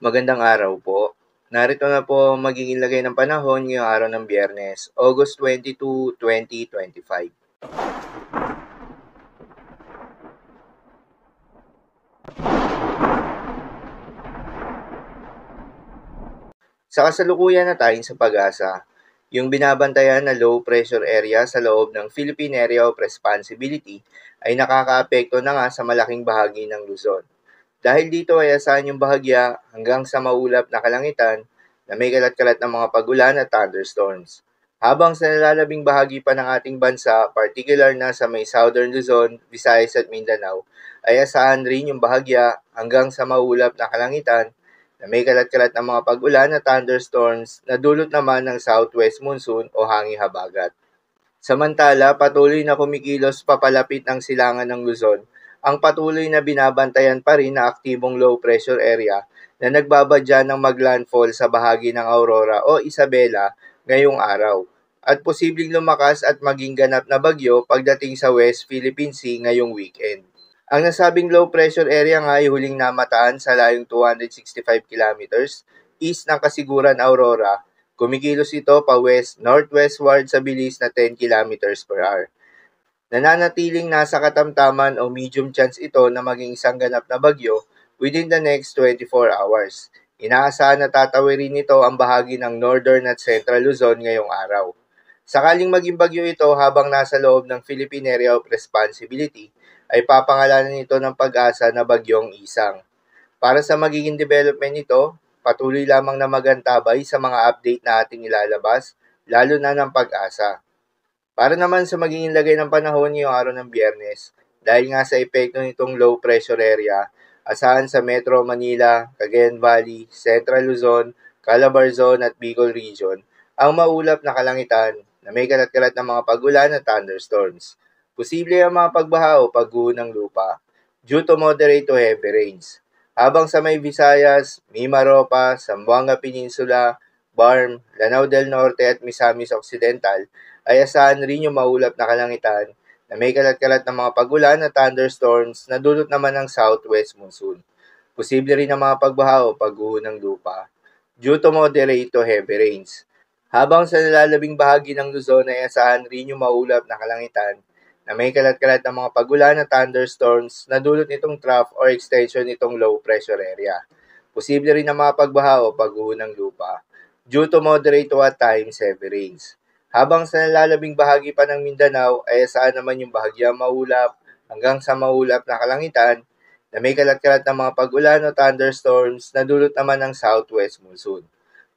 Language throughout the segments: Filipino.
Magandang araw po. Narito na po ang magiging lagay ng panahon ngayong araw ng Biyernes, August 22, 2025. Sa kasalukuyan na tayo sa pag-asa, yung binabantayan na low pressure area sa loob ng Philippine Area of Responsibility ay nakakaapekto na nga sa malaking bahagi ng Luzon. Dahil dito ay asahan yung bahagya hanggang sa maulap na kalangitan na may kalat-kalat ng mga pag-ulan at thunderstorms. Habang sa nalalabing bahagi pa ng ating bansa, particular na sa may Southern Luzon, Visayas at Mindanao, ay asahan rin yung bahagya hanggang sa maulap na kalangitan na may kalat-kalat ng mga pag-ulan at thunderstorms na dulot naman ng southwest monsoon o hangin habagat. Samantala, patuloy na kumikilos papalapit ng silangan ng Luzon ang patuloy na binabantayan pa rin na aktibong low pressure area na nagbabadya ng maglandfall sa bahagi ng Aurora o Isabela ngayong araw at posibleng lumakas at maging ganap na bagyo pagdating sa West Philippine Sea ngayong weekend. Ang nasabing low pressure area nga ay huling namataan sa layong 265 kilometers east ng Kasiguran, Aurora. Kumikilos ito pa west-northwestward sa bilis na 10 kilometers per hour. Nananatiling nasa katamtaman o medium chance ito na maging isang ganap na bagyo within the next 24 hours. Inaasahan na tatawirin nito ang bahagi ng northern at central Luzon ngayong araw. Sakaling maging bagyo ito habang nasa loob ng Philippine Area of Responsibility, ay papangalanan nito ng pag-asa na bagyong Isang. Para sa magiging development nito, patuloy lamang na magantabay sa mga update na ating ilalabas, lalo na ng pag-asa. Para naman sa magiging lagay ng panahon ngayong araw ng Biyernes, dahil nga sa epekto nitong low pressure area, asahan sa Metro Manila, Cagayan Valley, Central Luzon, Calabarzon at Bicol Region, ang maulap na kalangitan na may kalat-kalat ng mga pag-ulan at thunderstorms. Posible ang mga pagbaha o pagguho ng lupa due to moderate to heavy rains. Habang sa may Visayas, Mimaropa, Zamboanga Peninsula, Barm, Lanao del Norte at Misamis Occidental ay asahan rin yung maulap na kalangitan na may kalat-kalat ng mga pag-ulan at thunderstorms na dulot naman ng southwest monsoon. Posible rin ang mga pagbaha o pagguho ng lupa due to moderate to heavy rains. Habang sa nalalabing bahagi ng Luzon ay asahan rin yung maulap na kalangitan na may kalat-kalat ng mga pag-ulan at thunderstorms na dulot nitong trough or extension nitong low pressure area. Posible rin ang mga pagbaha o pagguho ng lupa due to moderate to at times heavy rains. Habang sa nalalabing bahagi pa ng Mindanao ay asahan naman yung bahagya maulap hanggang sa maulap na kalangitan na may kalat-kalat ng mga pag-ulan o thunderstorms na dulot naman ng southwest monsoon.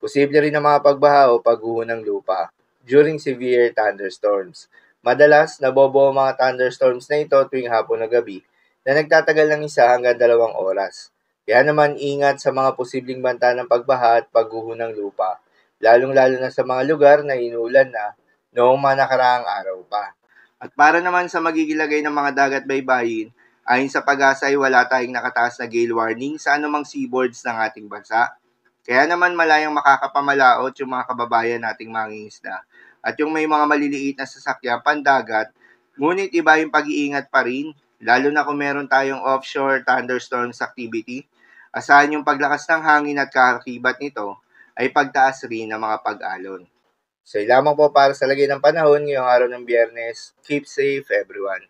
Posible rin ang mga pagbaha o pagguho ng lupa during severe thunderstorms. Madalas, nabobo ang mga thunderstorms na ito tuwing hapon o gabi na nagtatagal ng 1 hanggang 2 oras. Kaya naman ingat sa mga posibleng banta ng pagbaha at pagguho ng lupa, lalong-lalo na sa mga lugar na inuulan na noong mga nakaraang araw pa. At para naman sa magigilagay ng mga dagat baybayin, ayon sa pag-asa ay wala tayong nakataas na gale warning sa anumang seaboards ng ating bansa. Kaya naman malayang makakapamalaot yung mga kababayan nating mangingisda. At yung may mga maliliit na sasakyan pandagat, ngunit iba yung pag-iingat pa rin, lalo na kung meron tayong offshore thunderstorms activity. Asahan yung paglakas ng hangin at kakakibat nito ay pagtaas rin ng mga pag-alon. So, lamang po para sa lagay ng panahon ngayong araw ng Biyernes. Keep safe everyone.